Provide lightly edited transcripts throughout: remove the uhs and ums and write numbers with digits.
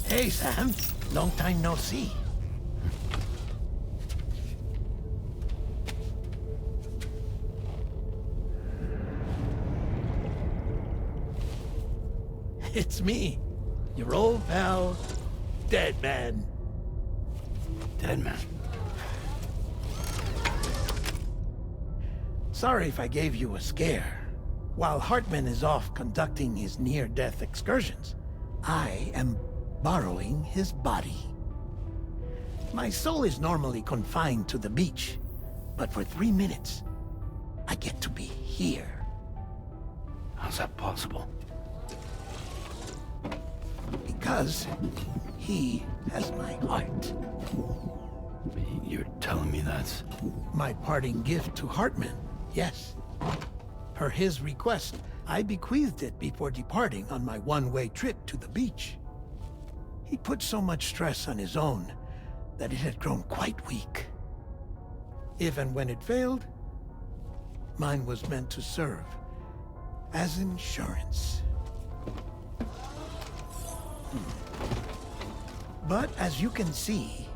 Hey, Sam. Long time no see. It's me, your old pal, Dead Man. Dead Man? Sorry if I gave you a scare. While Hartman is off conducting his near-death excursions, I am borrowing his body. My soul is normally confined to the beach, but for 3 minutes, I get to be here. How's that possible? Because he has my heart. You're telling me that's... My parting gift to Hartman, yes. Per his request, I bequeathed it before departing on my one-way trip to the beach. He put so much stress on his own that it had grown quite weak. If and when it failed, mine was meant to serve as insurance. But as you can see,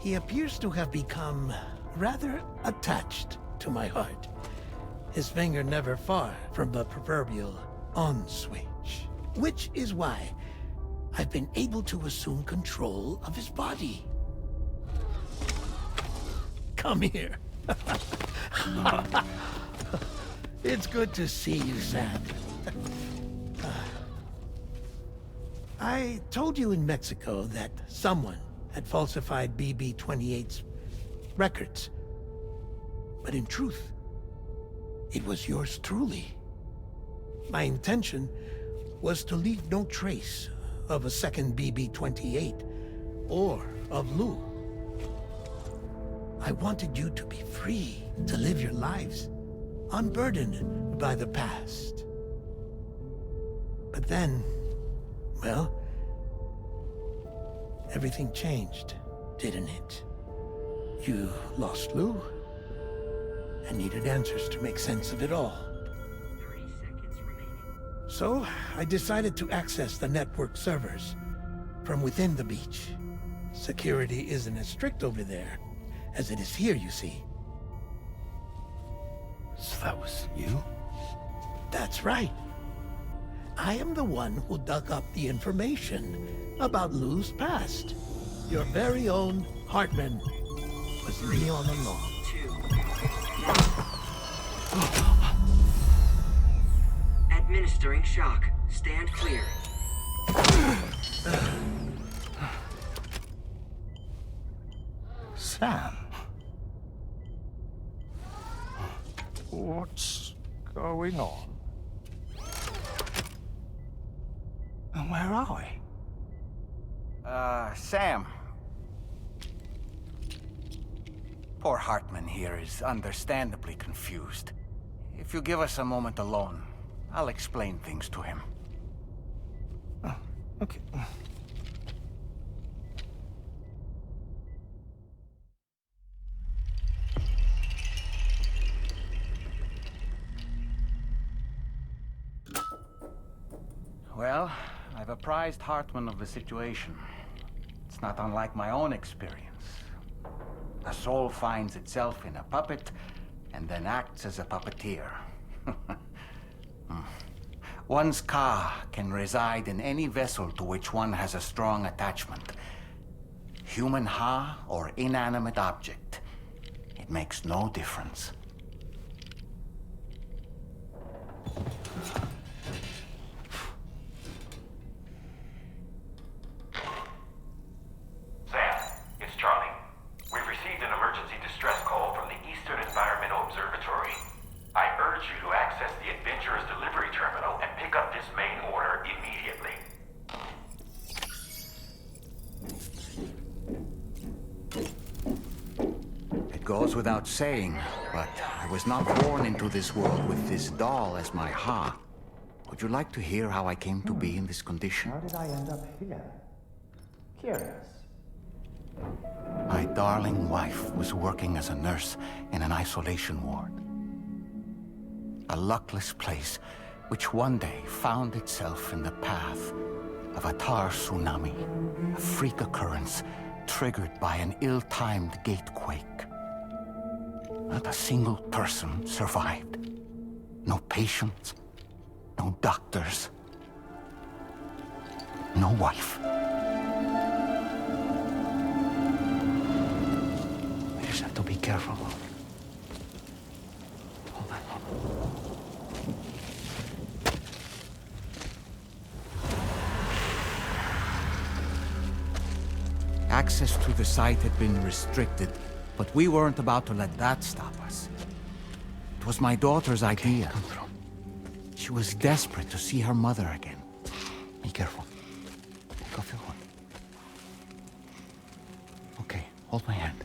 he appears to have become rather attached to my heart. His finger never far from the proverbial on switch. Which is why I've been able to assume control of his body. Come here. It's good to see you, Sam. I told you in Mexico that someone had falsified BB-28's records. But in truth, it was yours truly. My intention was to leave no trace of a second BB-28 or of Lou. I wanted you to be free to live your lives, unburdened by the past. But then, well, everything changed, didn't it? You lost Lou and needed answers to make sense of it all. 30 seconds remaining. So, I decided to access the network servers from within the beach. Security isn't as strict over there as it is here, you see. So that was you? That's right. I am the one who dug up the information about Lou's past. Your very own Hartman was me all along. 2. Administering shock. Stand clear. Sam? What's going on? And where are we? Sam. Poor Hartman here is understandably confused. If you give us a moment alone, I'll explain things to him. Oh, okay. Well, I've apprised Hartman of the situation. It's not unlike my own experience. A soul finds itself in a puppet and then acts as a puppeteer. One's ka can reside in any vessel to which one has a strong attachment. Human ha or inanimate object. It makes no difference. Sam, it's Charlie. We've received an emergency distress call from the Eastern Environmental Observatory. I urge you to access the Adventurer's delivery terminal and pick up this main order immediately. It goes without saying, but I was not born into this world with this doll as my ha. Would you like to hear how I came to be in this condition? How did I end up here? Curious. My darling wife was working as a nurse in an isolation ward. A luckless place which one day found itself in the path of a tar tsunami, a freak occurrence triggered by an ill-timed gatequake. Not a single person survived. No patients, no doctors, no wife. We just have to be careful. Hold on. Access to the site had been restricted, but we weren't about to let that stop us. It was my daughter's idea. Come through. She was desperate to see her mother again. Be careful. Go feel one. Okay, hold my hand.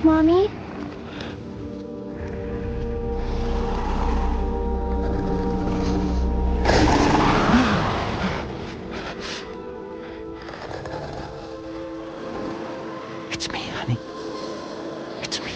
Mommy? It's me, honey. It's me.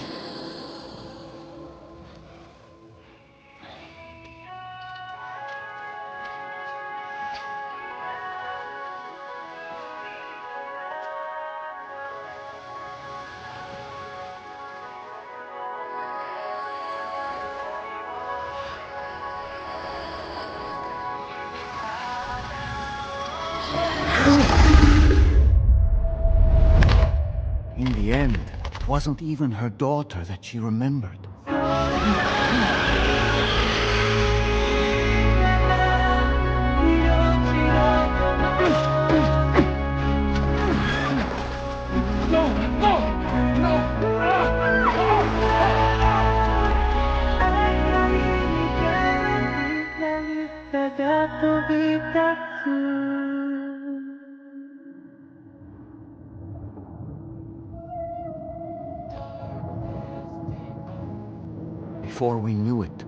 In the end, it wasn't even her daughter that she remembered. Before we knew it,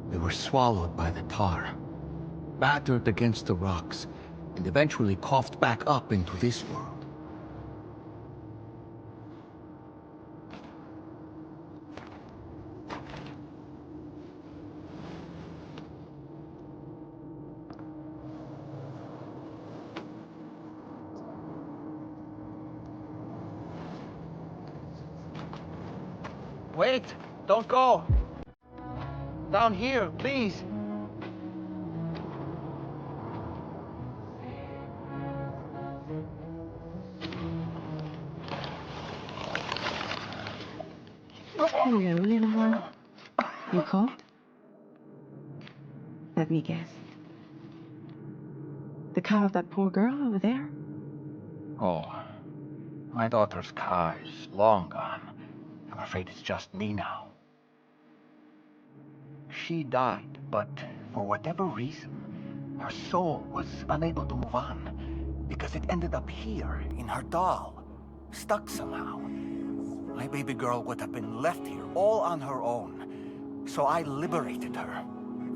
we were swallowed by the tar, battered against the rocks, and eventually coughed back up into this world. Wait! Don't go! Down here, please! Hello, little one. You cold? Let me guess. The car of that poor girl over there? Oh, my daughter's car is long gone. I'm afraid it's just me now. She died, but for whatever reason, her soul was unable to move on because it ended up here in her doll, stuck somehow. My baby girl would have been left here all on her own, so I liberated her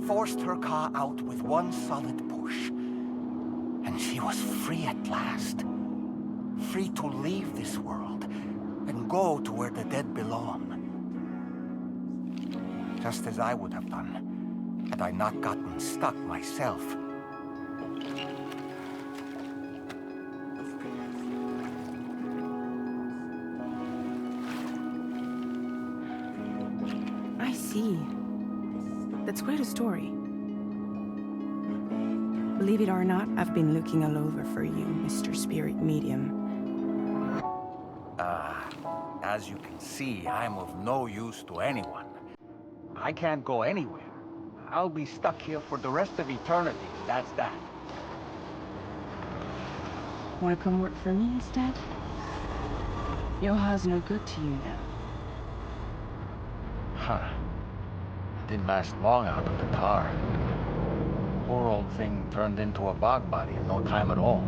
forced her car out with one solid push. And she was free at last. Free to leave this world and go to where the dead belong. Just as I would have done had I not gotten stuck myself. I see. That's quite a story. Believe it or not, I've been looking all over for you, Mr. Spirit Medium. As you can see, I'm of no use to anyone. I can't go anywhere. I'll be stuck here for the rest of eternity, that's that. Wanna come work for me instead? Yoha's no good to you now. Huh. Didn't last long out of the tar. Poor old thing turned into a bog body in no time at all.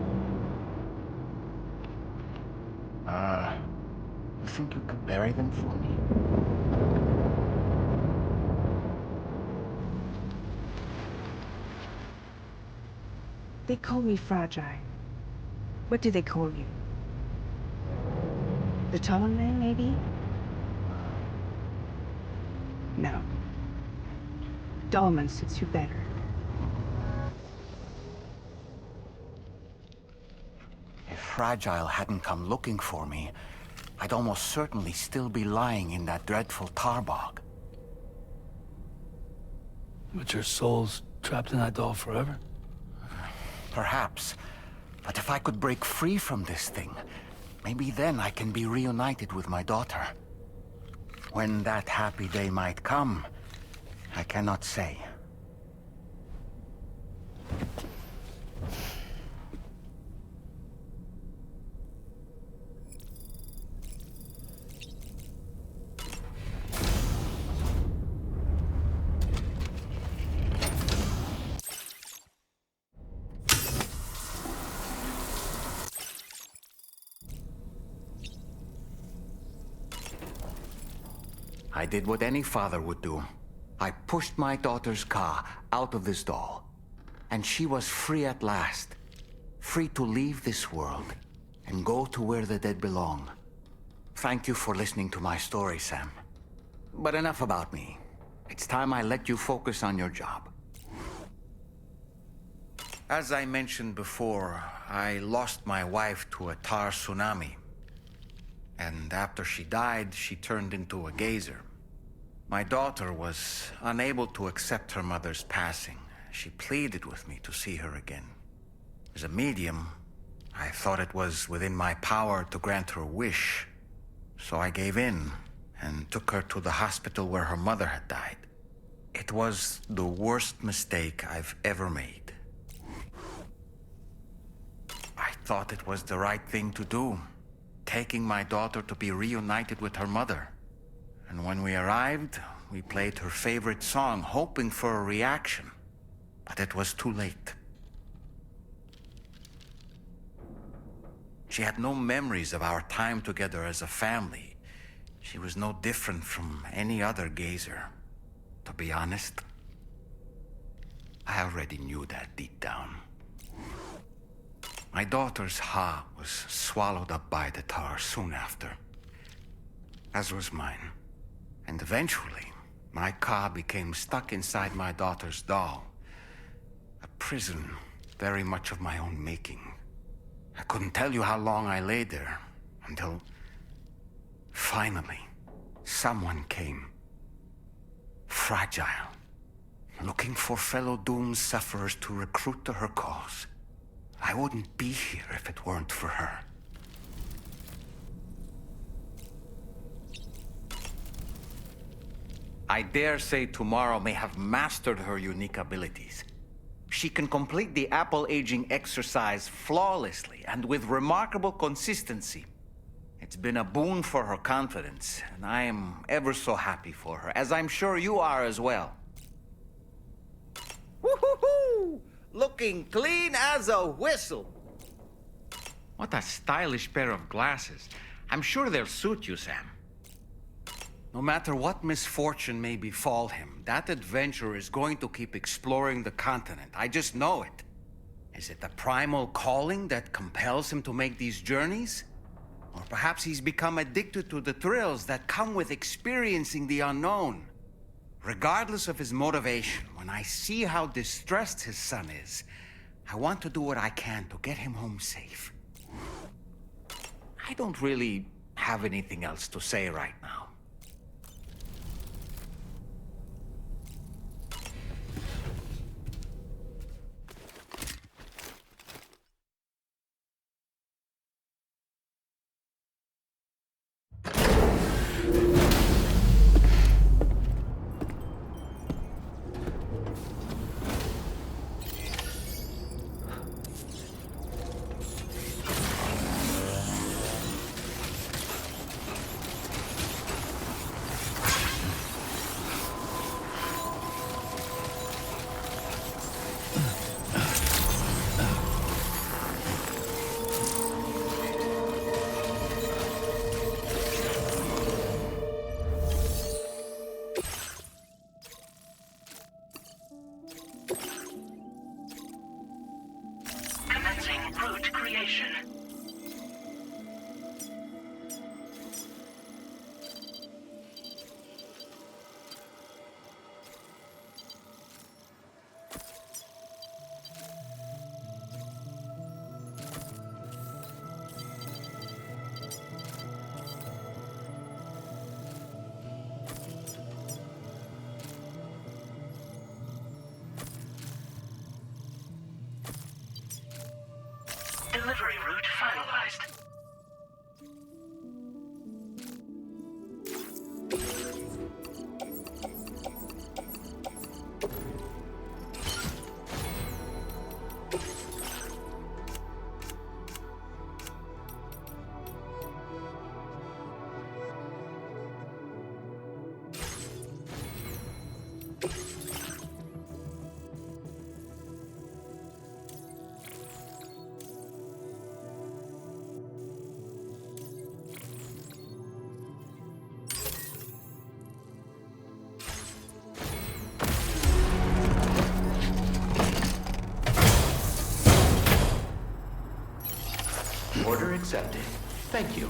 You think you could bury them for me? They call me Fragile. What do they call you? The tall man, maybe? No. Dolman suits you better. If Fragile hadn't come looking for me, I'd almost certainly still be lying in that dreadful tar bog. But your soul's trapped in that doll forever? Perhaps. But if I could break free from this thing, maybe then I can be reunited with my daughter. When that happy day might come, I cannot say. I did what any father would do. I pushed my daughter's car out of this doll. And she was free at last. Free to leave this world and go to where the dead belong. Thank you for listening to my story, Sam. But enough about me. It's time I let you focus on your job. As I mentioned before, I lost my wife to a tar tsunami. And after she died, she turned into a geyser. My daughter was unable to accept her mother's passing. She pleaded with me to see her again. As a medium, I thought it was within my power to grant her wish. So I gave in and took her to the hospital where her mother had died. It was the worst mistake I've ever made. I thought it was the right thing to do, taking my daughter to be reunited with her mother. And when we arrived, we played her favorite song, hoping for a reaction. But it was too late. She had no memories of our time together as a family. She was no different from any other gazer. To be honest, I already knew that deep down. My daughter's heart was swallowed up by the tar soon after, as was mine. And eventually, my car became stuck inside my daughter's doll. A prison very much of my own making. I couldn't tell you how long I lay there, until finally, someone came. Fragile. Looking for fellow doomed sufferers to recruit to her cause. I wouldn't be here if it weren't for her. I dare say tomorrow may have mastered her unique abilities. She can complete the apple aging exercise flawlessly and with remarkable consistency. It's been a boon for her confidence, and I am ever so happy for her, as I'm sure you are as well. Woo-hoo-hoo! Looking clean as a whistle. What a stylish pair of glasses. I'm sure they'll suit you, Sam. No matter what misfortune may befall him, that adventurer is going to keep exploring the continent. I just know it. Is it the primal calling that compels him to make these journeys? Or perhaps he's become addicted to the thrills that come with experiencing the unknown. Regardless of his motivation, when I see how distressed his son is, I want to do what I can to get him home safe. I don't really have anything else to say right now. Route creation. Delivery route finalized. Order accepted. Thank you.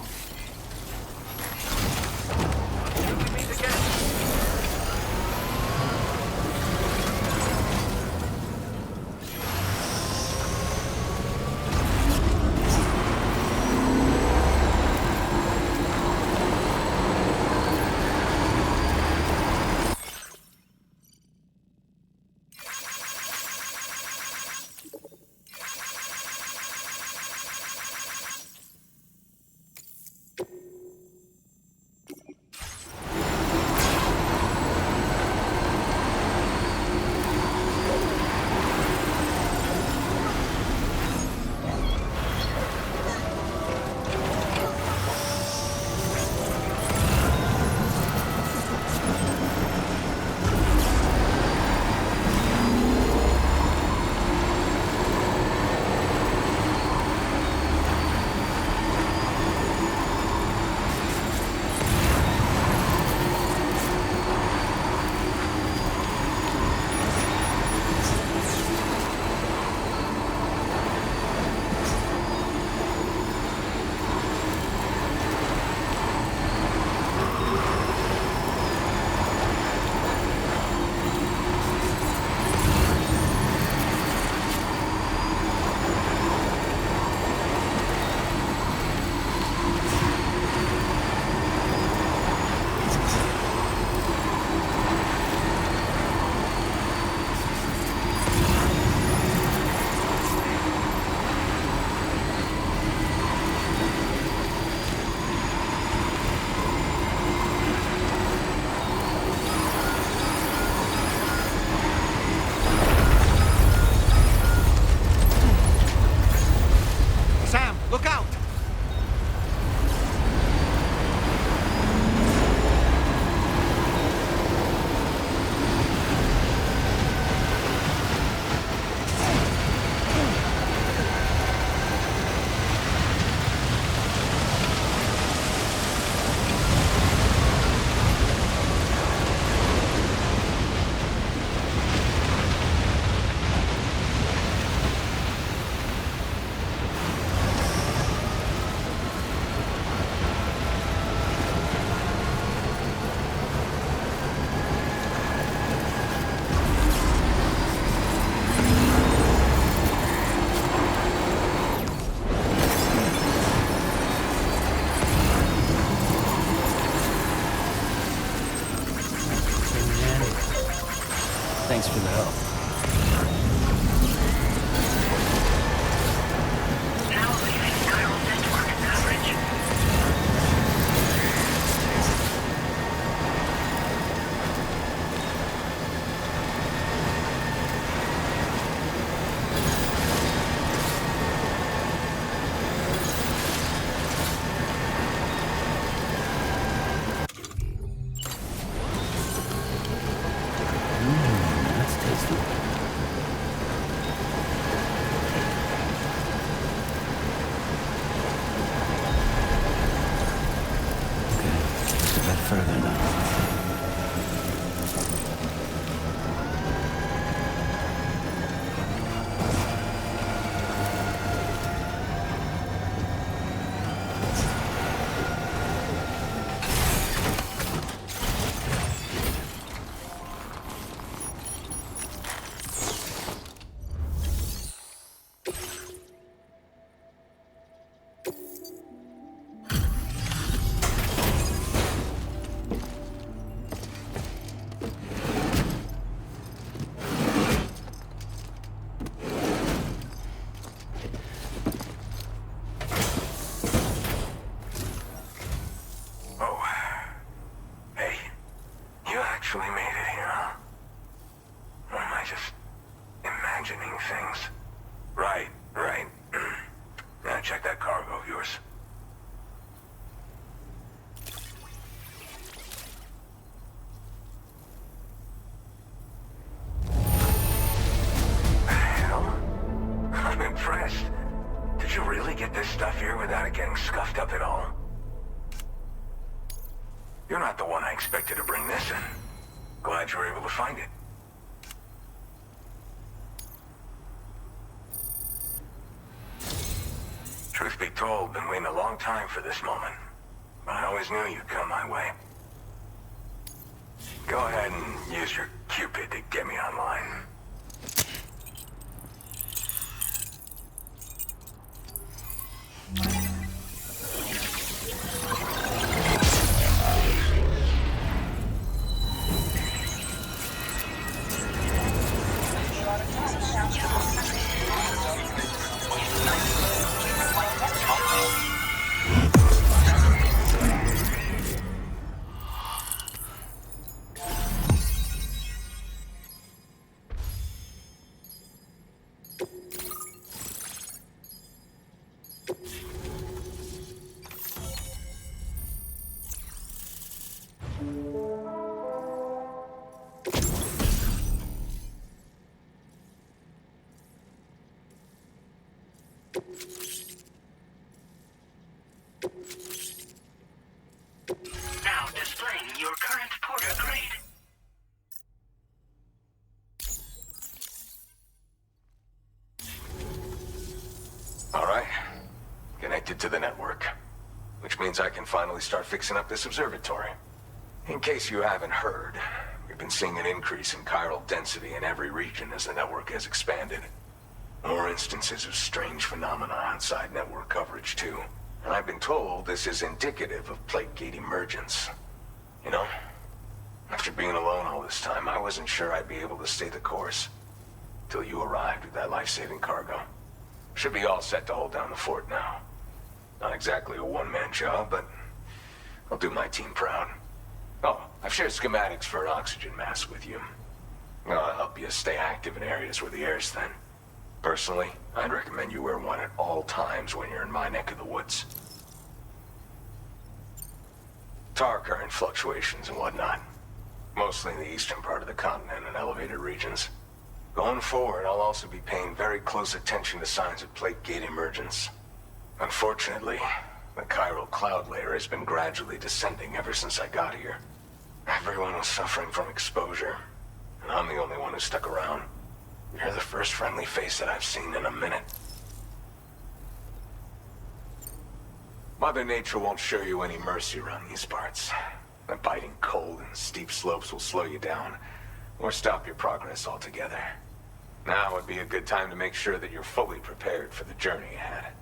Thanks for the help. Now leaving viral network coverage. That's tasty. Okay, a bit further now. Oh. Hey, you actually made it here, huh? Or am I just imagining things? Right. Now check that cargo of yours. Hell, I'm impressed. Did you really get this stuff here without it getting scuffed up at all? You're not the one I expected to bring this in. Glad you were able to find it. Truth be told, been waiting a long time for this moment. But I always knew you'd come my way. Go ahead and use your Cupid to get me online. Now displaying your current porter grade. All right. Connected to the network. Which means I can finally start fixing up this observatory. In case you haven't heard, we've been seeing an increase in chiral density in every region as the network has expanded. More instances of strange phenomena outside network coverage, too. And I've been told this is indicative of plate gate emergence. You know, after being alone all this time, I wasn't sure I'd be able to stay the course. Till you arrived with that life-saving cargo. Should be all set to hold down the fort now. Not exactly a one-man job, but I'll do my team proud. Oh, I've shared schematics for an oxygen mask with you. I'll help you stay active in areas where the air's thin. Personally, I'd recommend you wear one at all times when you're in my neck of the woods. Tar current fluctuations and whatnot. Mostly in the eastern part of the continent and elevated regions. Going forward, I'll also be paying very close attention to signs of plate gate emergence. Unfortunately, the chiral cloud layer has been gradually descending ever since I got here. Everyone was suffering from exposure, and I'm the only one who stuck around. You're the first friendly face that I've seen in a minute. Mother Nature won't show you any mercy around these parts. The biting cold and steep slopes will slow you down, or stop your progress altogether. Now would be a good time to make sure that you're fully prepared for the journey ahead.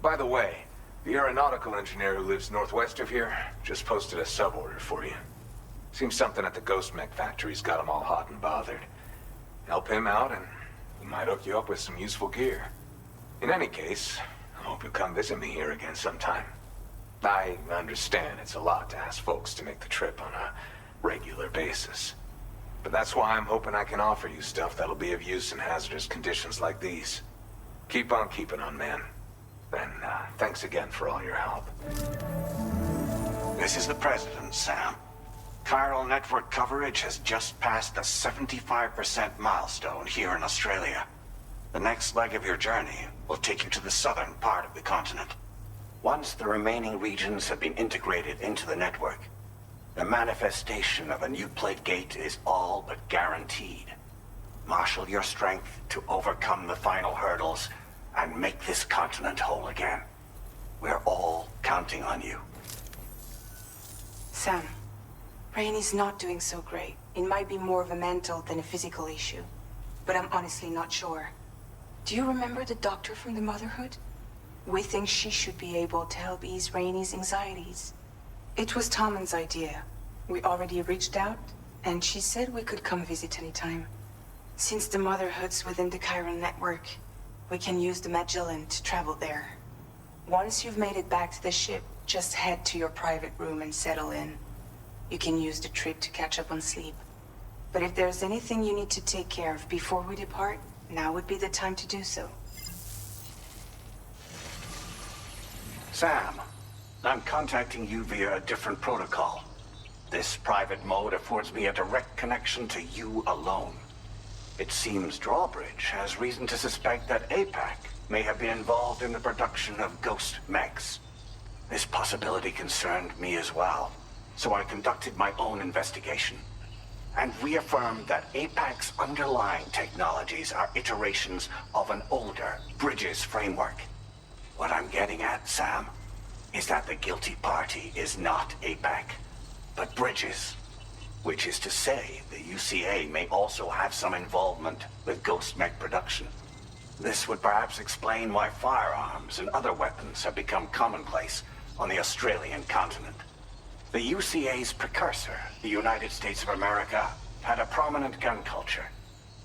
By the way, the aeronautical engineer who lives northwest of here just posted a sub-order for you. Seems something at the Ghost Mech factory's got them all hot and bothered. Help him out, and he might hook you up with some useful gear. In any case, I hope you'll come visit me here again sometime. I understand it's a lot to ask folks to make the trip on a regular basis. But that's why I'm hoping I can offer you stuff that'll be of use in hazardous conditions like these. Keep on keeping on, man. And thanks again for all your help. This is the President, Sam. Chiral network coverage has just passed the 75% milestone here in Australia. The next leg of your journey will take you to the southern part of the continent. Once the remaining regions have been integrated into the network, the manifestation of a new plate gate is all but guaranteed. Marshal your strength to overcome the final hurdles and make this continent whole again. We're all counting on you. Sam, Rainey's not doing so great. It might be more of a mental than a physical issue, but I'm honestly not sure. Do you remember the doctor from the Motherhood? We think she should be able to help ease Rainey's anxieties. It was Tommen's idea. We already reached out, and she said we could come visit anytime. Since the Motherhood's within the Chiral network, we can use the Magellan to travel there. Once you've made it back to the ship, just head to your private room and settle in. You can use the trip to catch up on sleep. But if there's anything you need to take care of before we depart, now would be the time to do so. Sam, I'm contacting you via a different protocol. This private mode affords me a direct connection to you alone. It seems Drawbridge has reason to suspect that APAC may have been involved in the production of ghost mechs. This possibility concerned me as well, so I conducted my own investigation and reaffirmed that APAC's underlying technologies are iterations of an older Bridges framework. What I'm getting at, Sam, is that the guilty party is not APAC, but Bridges. Which is to say, the UCA may also have some involvement with ghost mech production. This would perhaps explain why firearms and other weapons have become commonplace on the Australian continent. The UCA's precursor, the United States of America, had a prominent gun culture.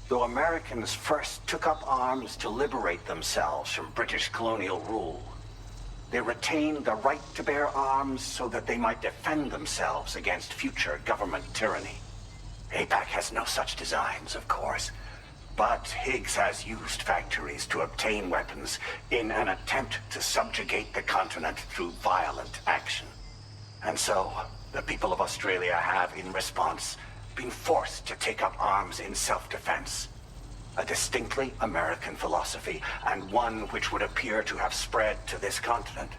Though Americans first took up arms to liberate themselves from British colonial rule, they retained the right to bear arms so that they might defend themselves against future government tyranny. APAC has no such designs, of course, but Higgs has used factories to obtain weapons in an attempt to subjugate the continent through violent action. And so, the people of Australia have, in response, been forced to take up arms in self-defense. A distinctly American philosophy, and one which would appear to have spread to this continent.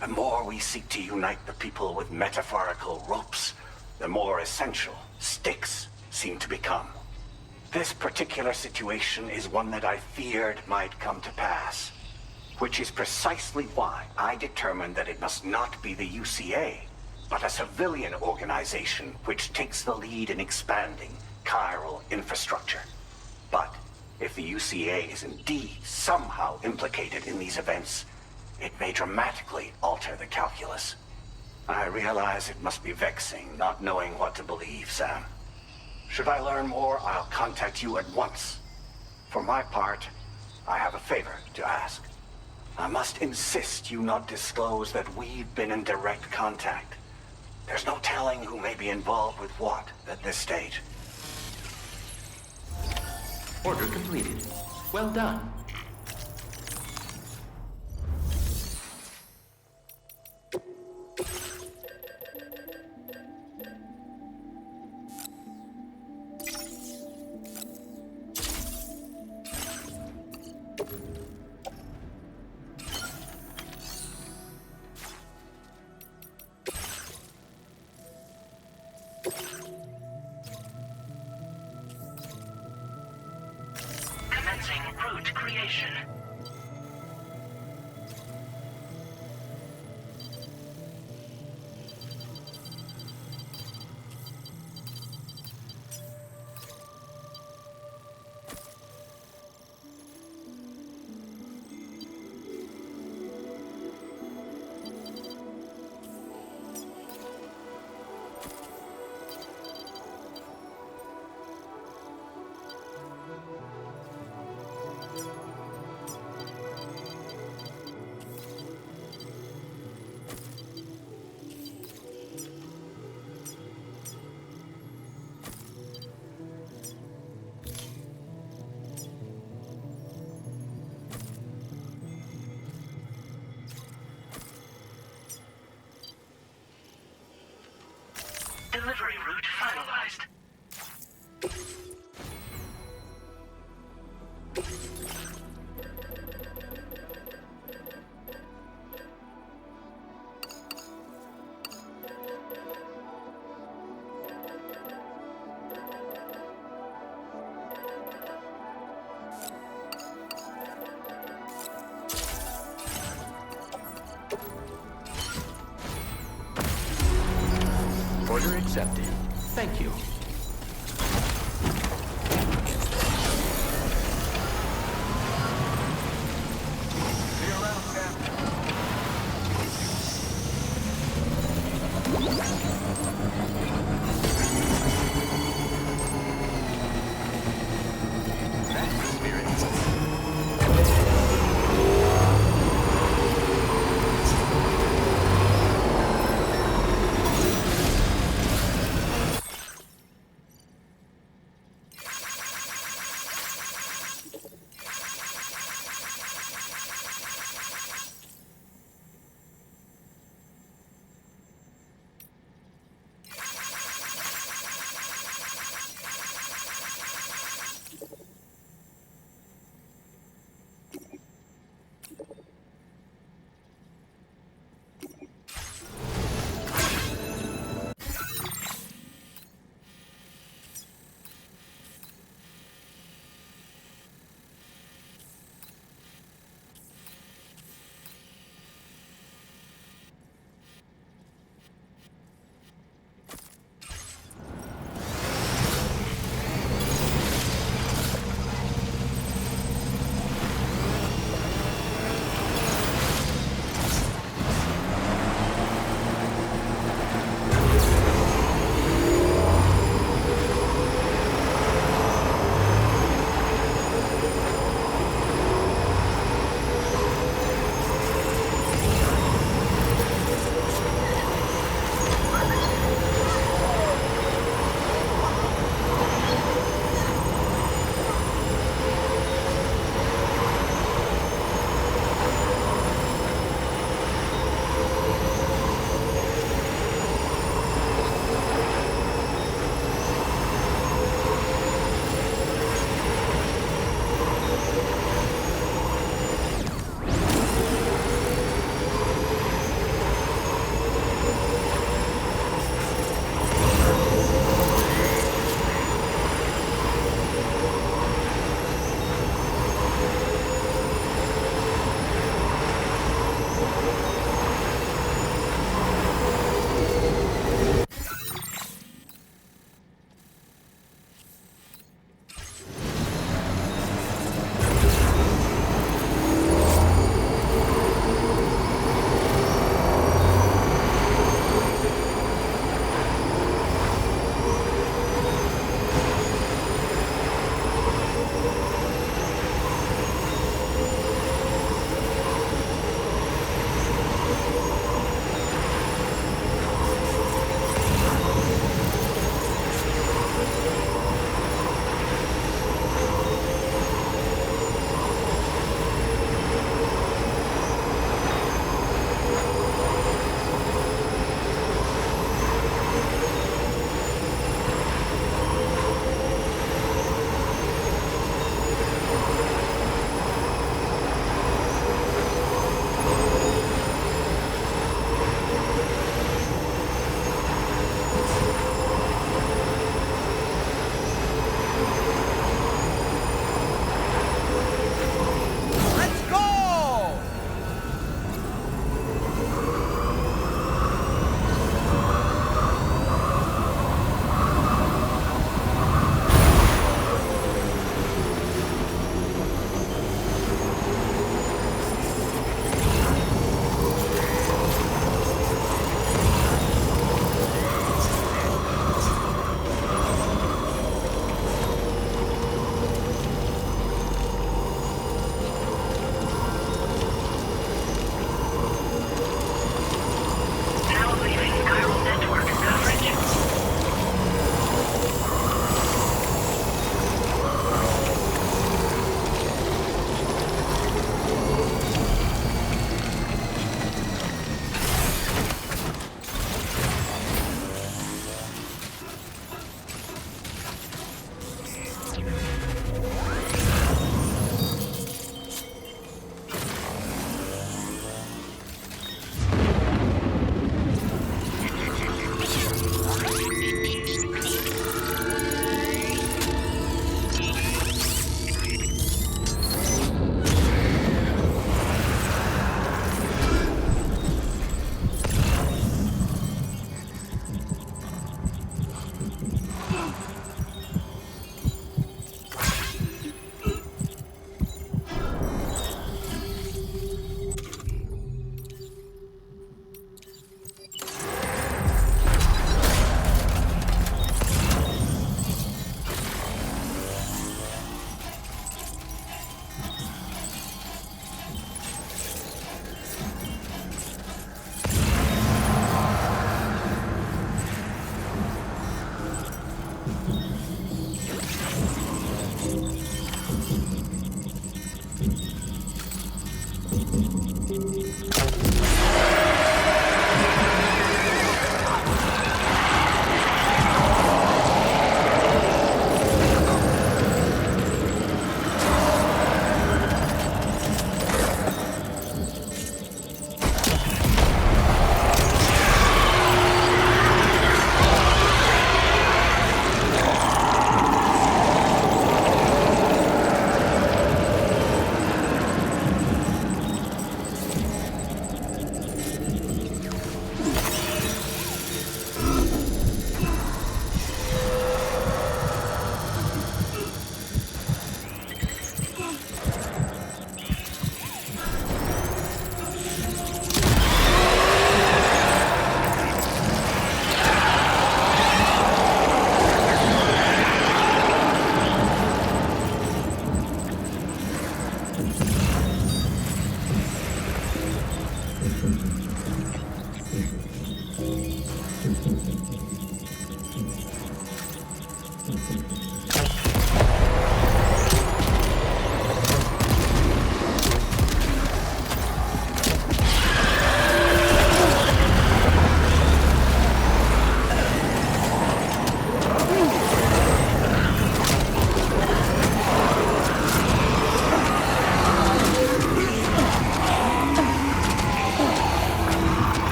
The more we seek to unite the people with metaphorical ropes, the more essential sticks seem to become. This particular situation is one that I feared might come to pass, which is precisely why I determined that it must not be the UCA, but a civilian organization which takes the lead in expanding chiral infrastructure. But if the UCA is indeed somehow implicated in these events, it may dramatically alter the calculus. I realize it must be vexing not knowing what to believe, Sam. Should I learn more, I'll contact you at once. For my part, I have a favor to ask. I must insist you not disclose that we've been in direct contact. There's no telling who may be involved with what at this stage. Order completed. Well done. Commencing route creation. Delivery route finalized. Order accepted. Thank you. See you around, Sam. That's the spirit.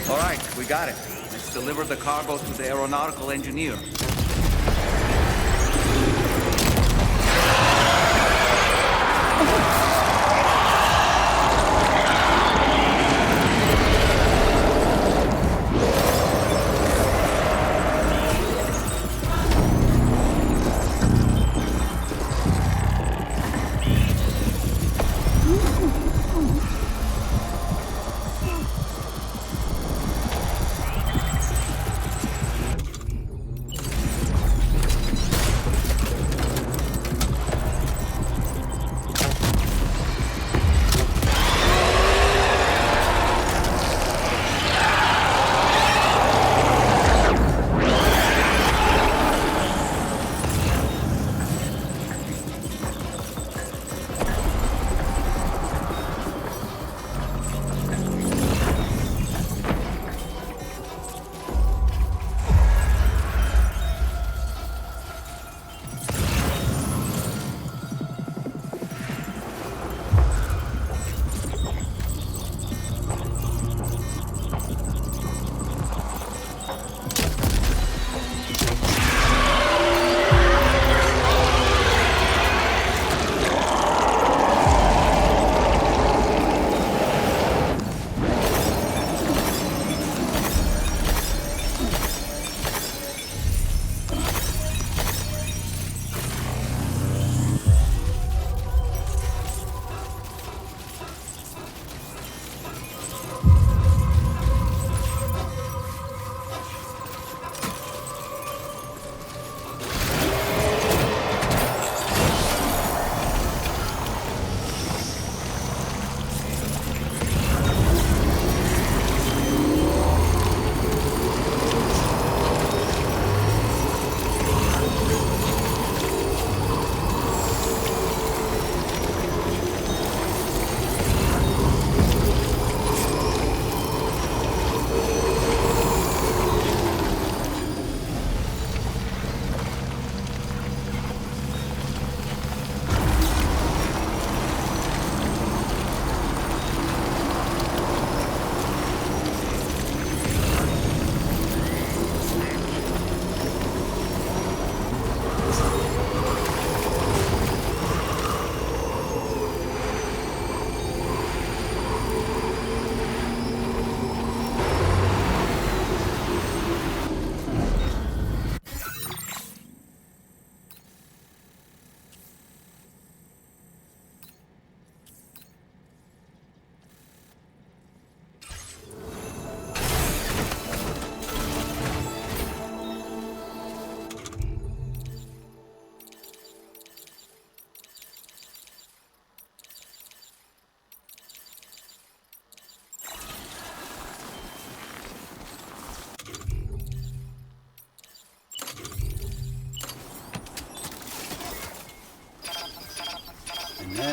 All right, we got it. Let's deliver the cargo to the aeronautical engineer.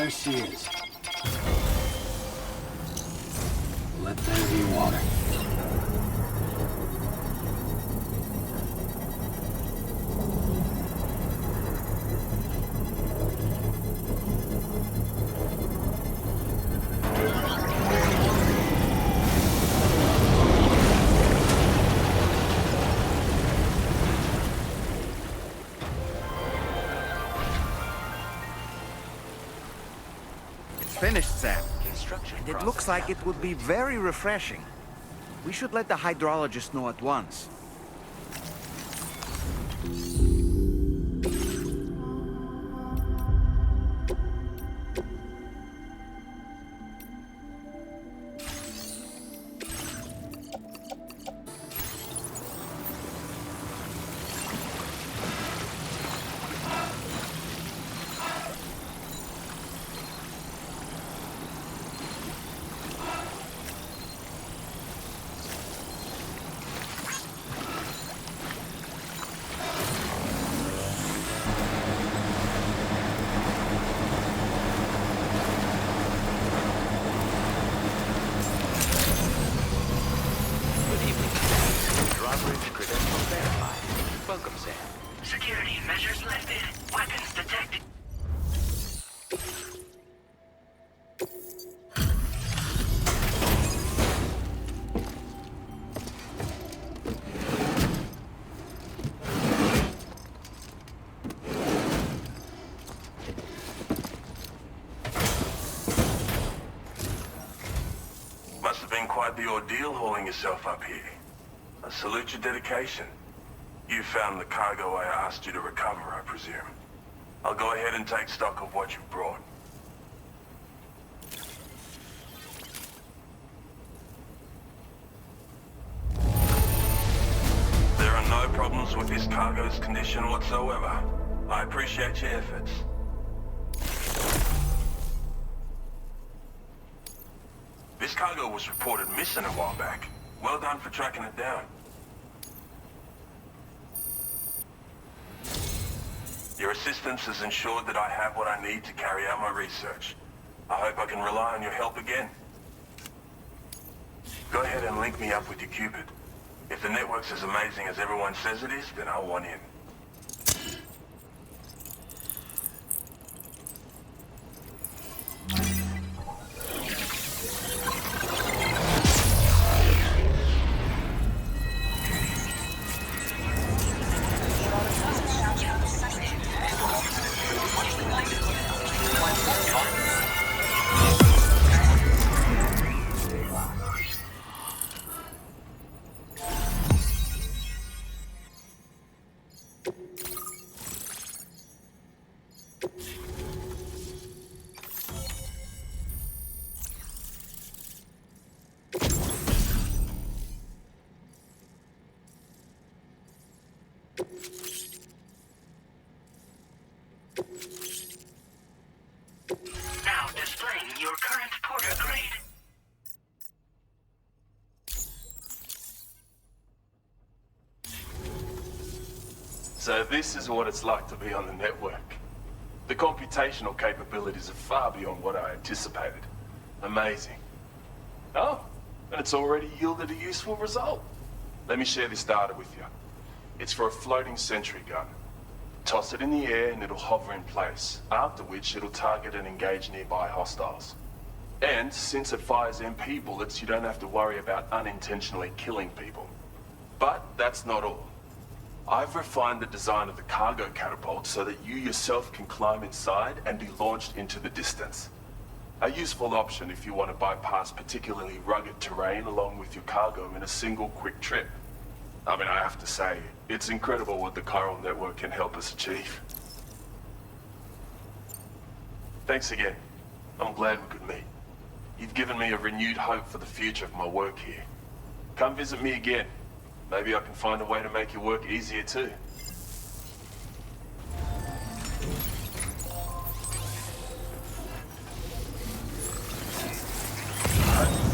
There she is. Let there be water. Finished, Sam. And it looks like it would be very refreshing. We should let the hydrologist know at once. Security measures lifted. Weapons detected. Must have been quite the ordeal hauling yourself up here. I salute your dedication. You found the cargo I asked you to recover, I presume. I'll go ahead and take stock of what you've brought. There are no problems with this cargo's condition whatsoever. I appreciate your efforts. This cargo was reported missing a while back. Well done for tracking it down. Your assistance has ensured that I have what I need to carry out my research. I hope I can rely on your help again. Go ahead and link me up with your Cupid. If the network's as amazing as everyone says it is, then I'll want in. Now displaying your current porter grade. So this is what it's like to be on the network. The computational capabilities are far beyond what I anticipated. Amazing. Oh, and it's already yielded a useful result. Let me share this data with you. It's for a floating sentry gun. Toss it in the air and it'll hover in place, after which it'll target and engage nearby hostiles. And since it fires MP bullets, you don't have to worry about unintentionally killing people. But that's not all. I've refined the design of the cargo catapult so that you yourself can climb inside and be launched into the distance. A useful option if you want to bypass particularly rugged terrain along with your cargo in a single quick trip. I mean, I have to say, it's incredible what the chiral network can help us achieve. Thanks again. I'm glad we could meet. You've given me a renewed hope for the future of my work here. Come visit me again. Maybe I can find a way to make your work easier too.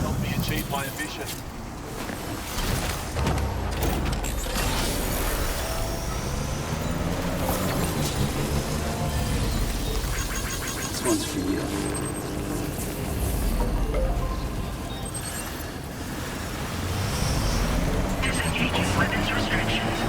Help me achieve my ambition. This one's for you. weapons restrictions.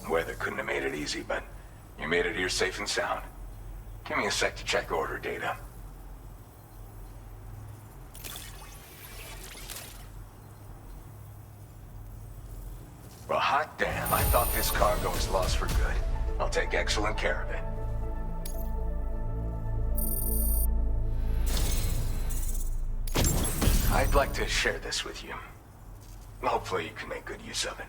Weather couldn't have made it easy, but you made it here safe and sound. Give me a sec to check order data. Well, hot damn, I thought this cargo was lost for good. I'll take excellent care of it. I'd like to share this with you. Hopefully you can make good use of it.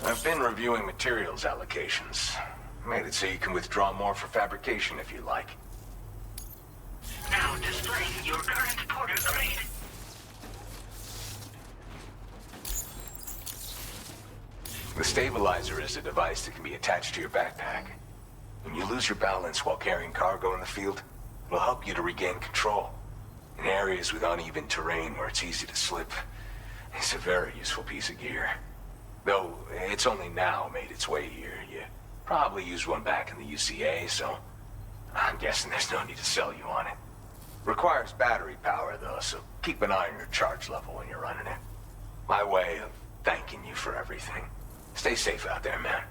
I've been reviewing materials allocations. Made it so you can withdraw more for fabrication if you like. Now displaying your current porter grade. The stabilizer is a device that can be attached to your backpack. When you lose your balance while carrying cargo in the field, it'll help you to regain control. In areas with uneven terrain where it's easy to slip, it's a very useful piece of gear. Though it's only now made its way here. You probably used one back in the UCA, so I'm guessing there's no need to sell you on it. Requires battery power, though, so keep an eye on your charge level when you're running it. My way of thanking you for everything. Stay safe out there, man.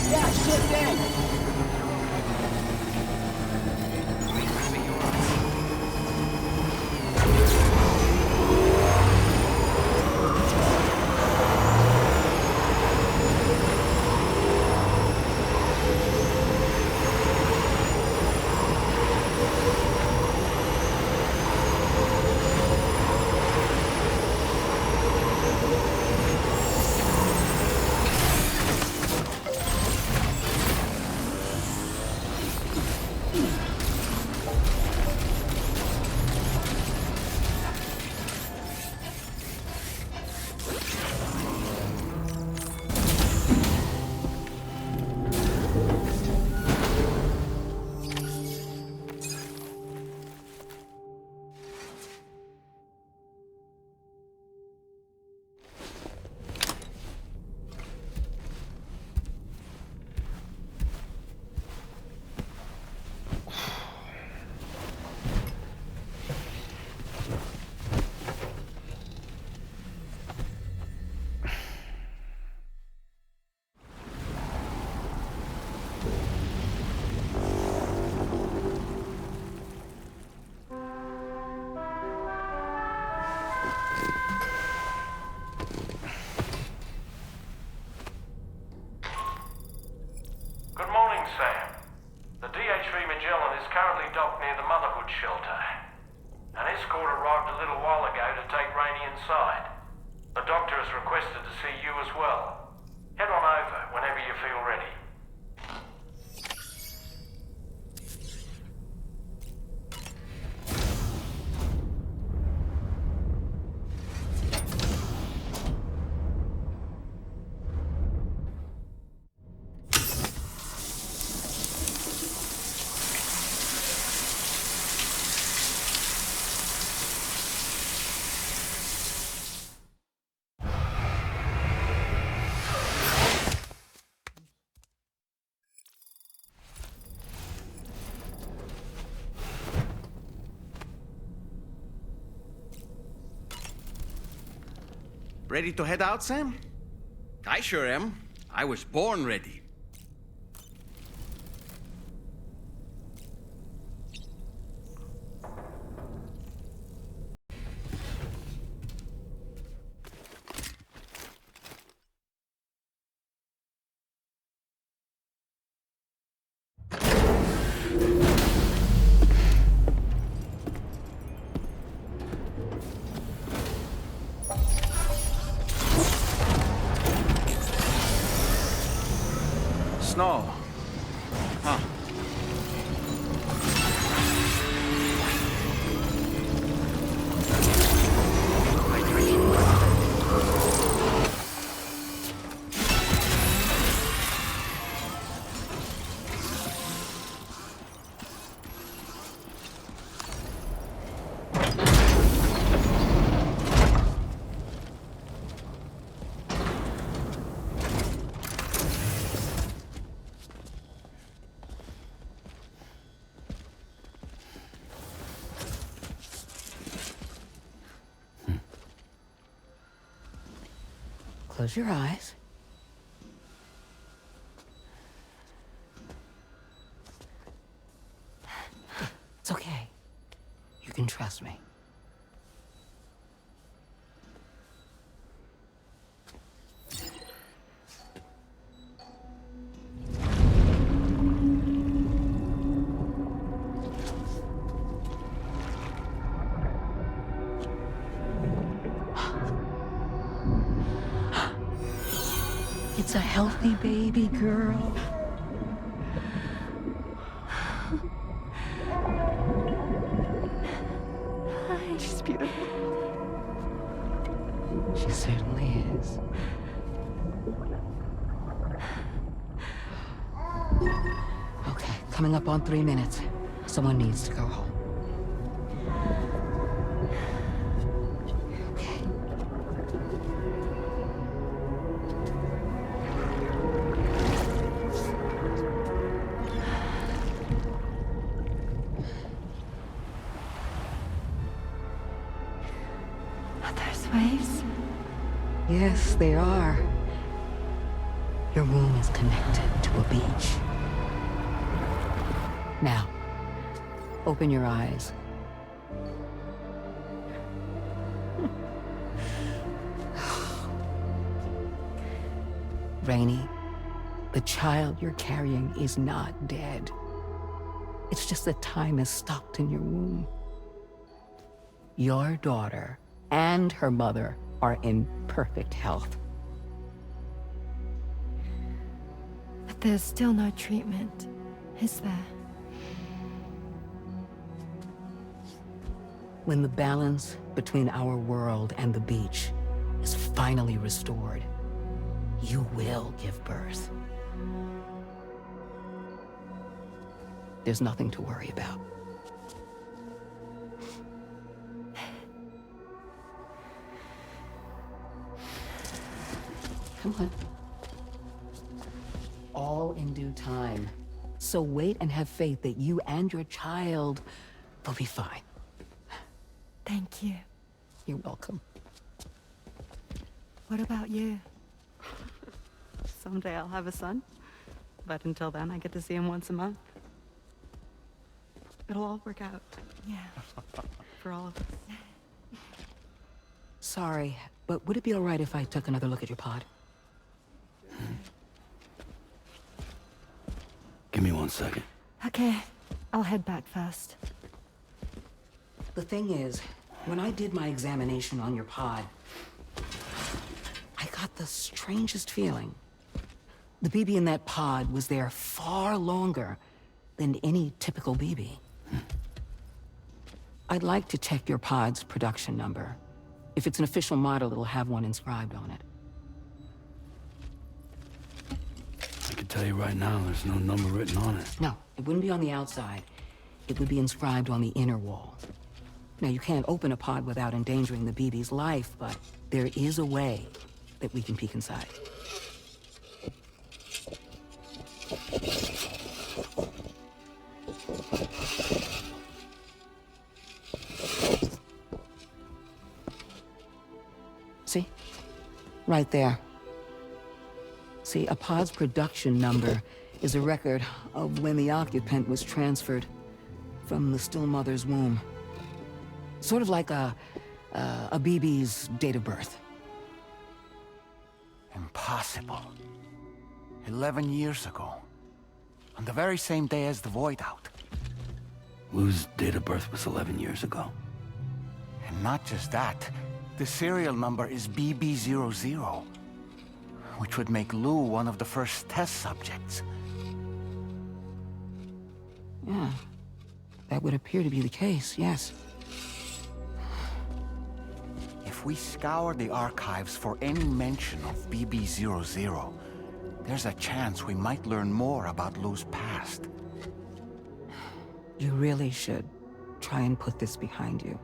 Yeah, shit, dang. Ready to head out, Sam? I sure am. I was born ready. Snow. Huh. Close your eyes. It's okay. You can trust me. It's a healthy baby girl. She's beautiful. She certainly is. Okay, coming up on 3 minutes. Someone needs to go home. Waves? Yes, they are. Your womb is connected to a beach. Now, open your eyes. Rainy, the child you're carrying is not dead. It's just that time has stopped in your womb. Your daughter and her mother are in perfect health. But there's still no treatment, is there? When the balance between our world and the beach is finally restored, you will give birth. There's nothing to worry about. Come on. All in due time. So wait and have faith that you and your child will be fine. Thank you. You're welcome. What about you? Someday I'll have a son, but until then I get to see him once a month. It'll all work out. Yeah. For all of us. Sorry, but would it be all right if I took another look at your pod? Give me 1 second. Okay, I'll head back first. The thing is, when I did my examination on your pod, I got the strangest feeling. The BB in that pod was there far longer than any typical BB. I'd like to check your pod's production number. If it's an official model, it'll have one inscribed on it. I can tell you right now, there's no number written on it. No, it wouldn't be on the outside. It would be inscribed on the inner wall. Now, you can't open a pod without endangering the BB's life, but there is a way that we can peek inside. See? Right there. See, a pod's production number is a record of when the occupant was transferred from the still mother's womb. Sort of like a BB's date of birth. Impossible. 11 years ago. On the very same day as the Void Out. Lou's date of birth was 11 years ago. And not just that, the serial number is BB00, which would make Lou one of the first test subjects. Yeah, that would appear to be the case, yes. If we scour the archives for any mention of BB00, there's a chance we might learn more about Lou's past. You really should try and put this behind you.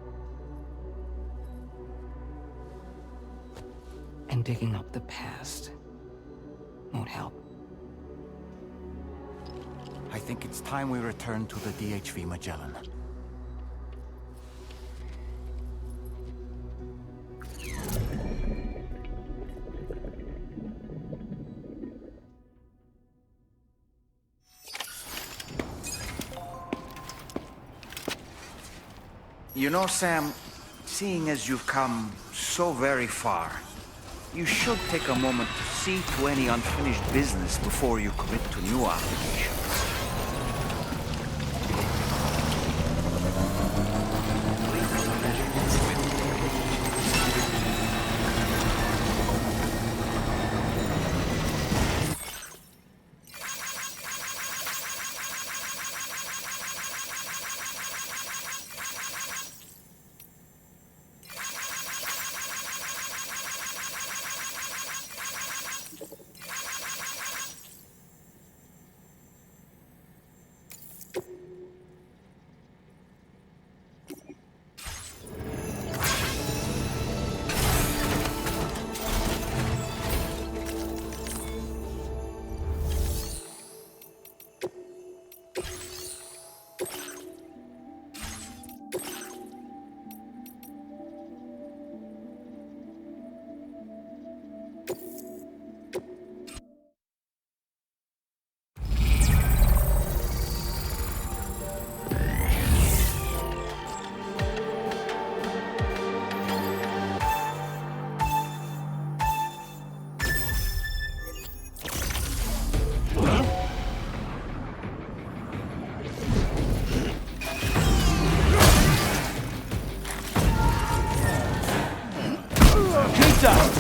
And digging up the past won't help. I think it's time we return to the DHV Magellan. You know, Sam, seeing as you've come so very far, you should take a moment to see to any unfinished business before you commit to new obligations.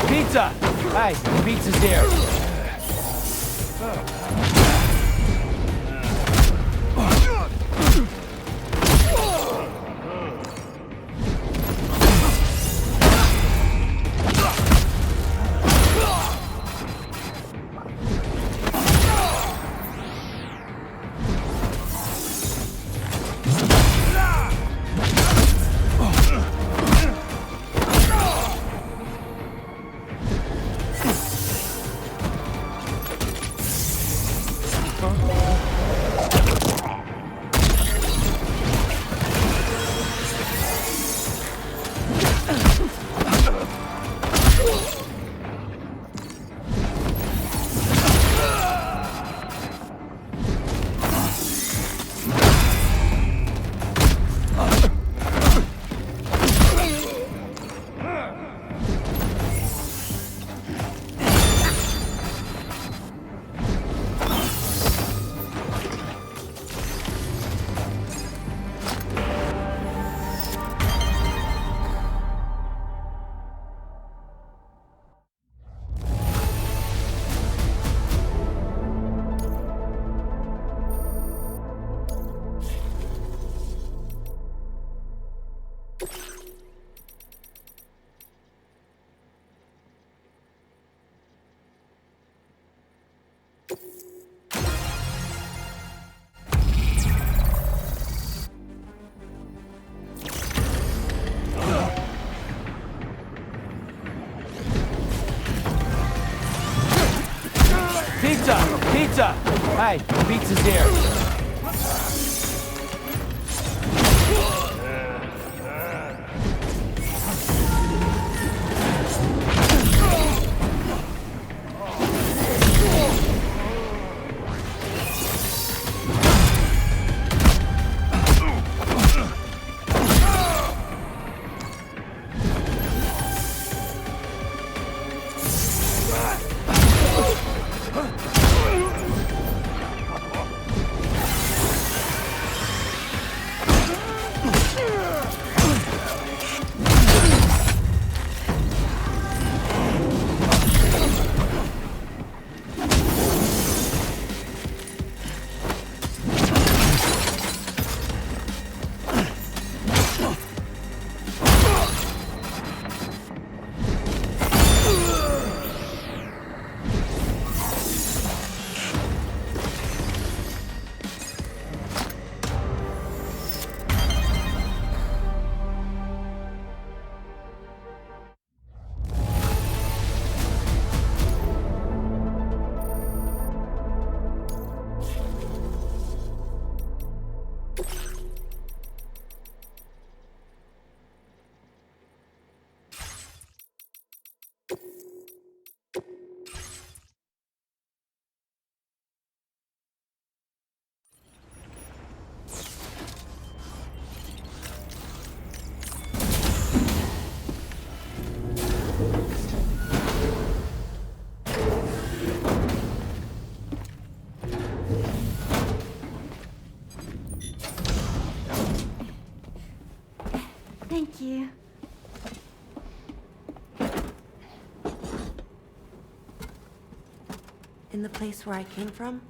Pizza! Hey, pizza's here. Pizza! Hey, pizza's here. you. In the place where I came from,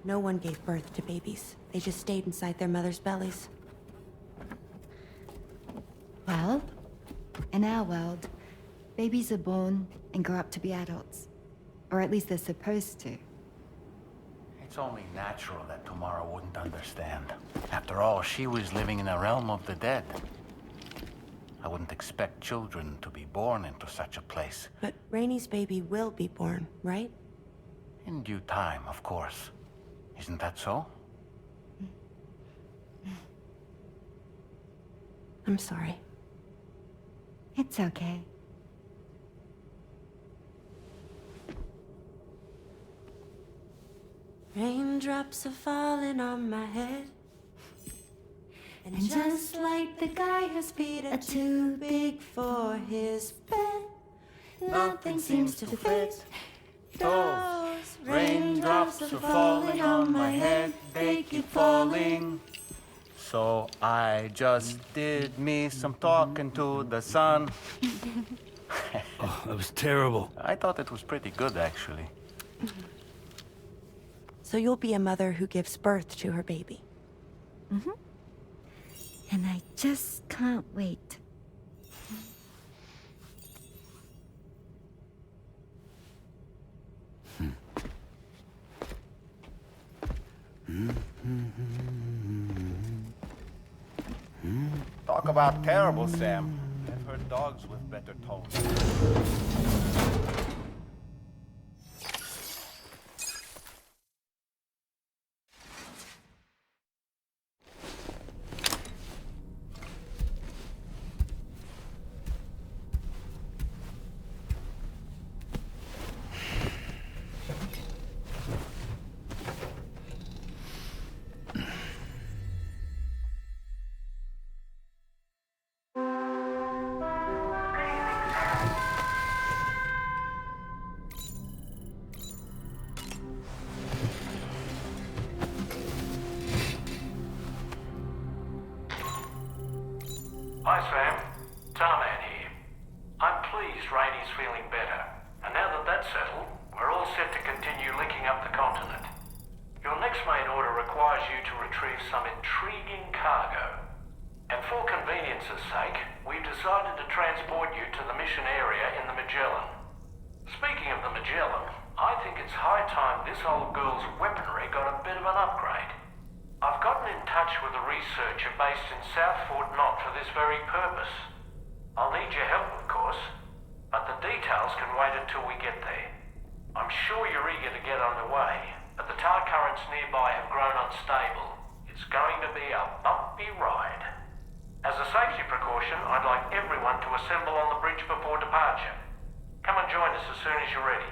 no one gave birth to babies. They just stayed inside their mother's bellies. Well, in our world, babies are born and grow up to be adults. Or at least they're supposed to. It's only natural that Tamara wouldn't understand. After all, she was living in a realm of the dead. I wouldn't expect children to be born into such a place. But Rainey's baby will be born, right? In due time, of course. Isn't that so? I'm sorry. It's okay. Raindrops are falling on my head. And just like the guy whose feet are too big for his bed, nothing seems to fit. Those raindrops are falling on my head, they keep falling. So I just did me some talking to the sun. Oh, that was terrible. I thought it was pretty good, actually. So you'll be a mother who gives birth to her baby. Mm-hmm. And I just can't wait. Talk about terrible, Sam. I've heard dogs with better tones. Hi, Sam. Tarman here. I'm pleased Rainey's feeling better. And now that that's settled, we're all set to continue linking up the continent. Your next main order requires you to retrieve some intriguing cargo. And for convenience's sake, we've decided to transport you to the mission area in the Magellan. Speaking of the Magellan, I think it's high time this old girl's weaponry got a bit of an upgrade. I've gotten in touch with a researcher based in South Fort Knott for this very purpose. I'll need your help, of course, but the details can wait until we get there. I'm sure you're eager to get underway, but the tar currents nearby have grown unstable. It's going to be a bumpy ride. As a safety precaution, I'd like everyone to assemble on the bridge before departure. Come and join us as soon as you're ready.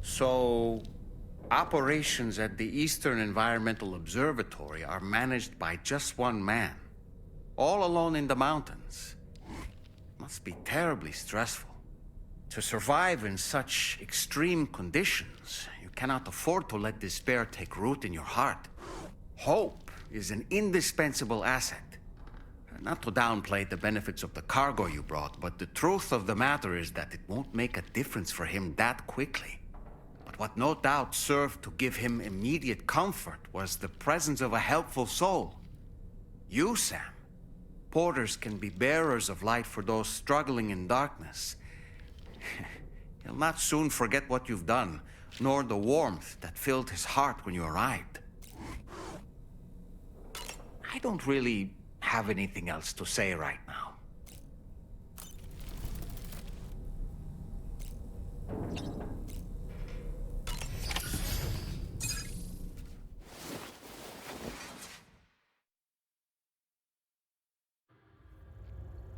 So, operations at the Eastern Environmental Observatory are managed by just one man, all alone in the mountains. Must be terribly stressful. To survive in such extreme conditions, you cannot afford to let despair take root in your heart. Hope is an indispensable asset. Not to downplay the benefits of the cargo you brought, but the truth of the matter is that it won't make a difference for him that quickly. But what no doubt served to give him immediate comfort was the presence of a helpful soul. You, Sam. Porters can be bearers of light for those struggling in darkness. He'll not soon forget what you've done, nor the warmth that filled his heart when you arrived. I don't really have anything else to say right now.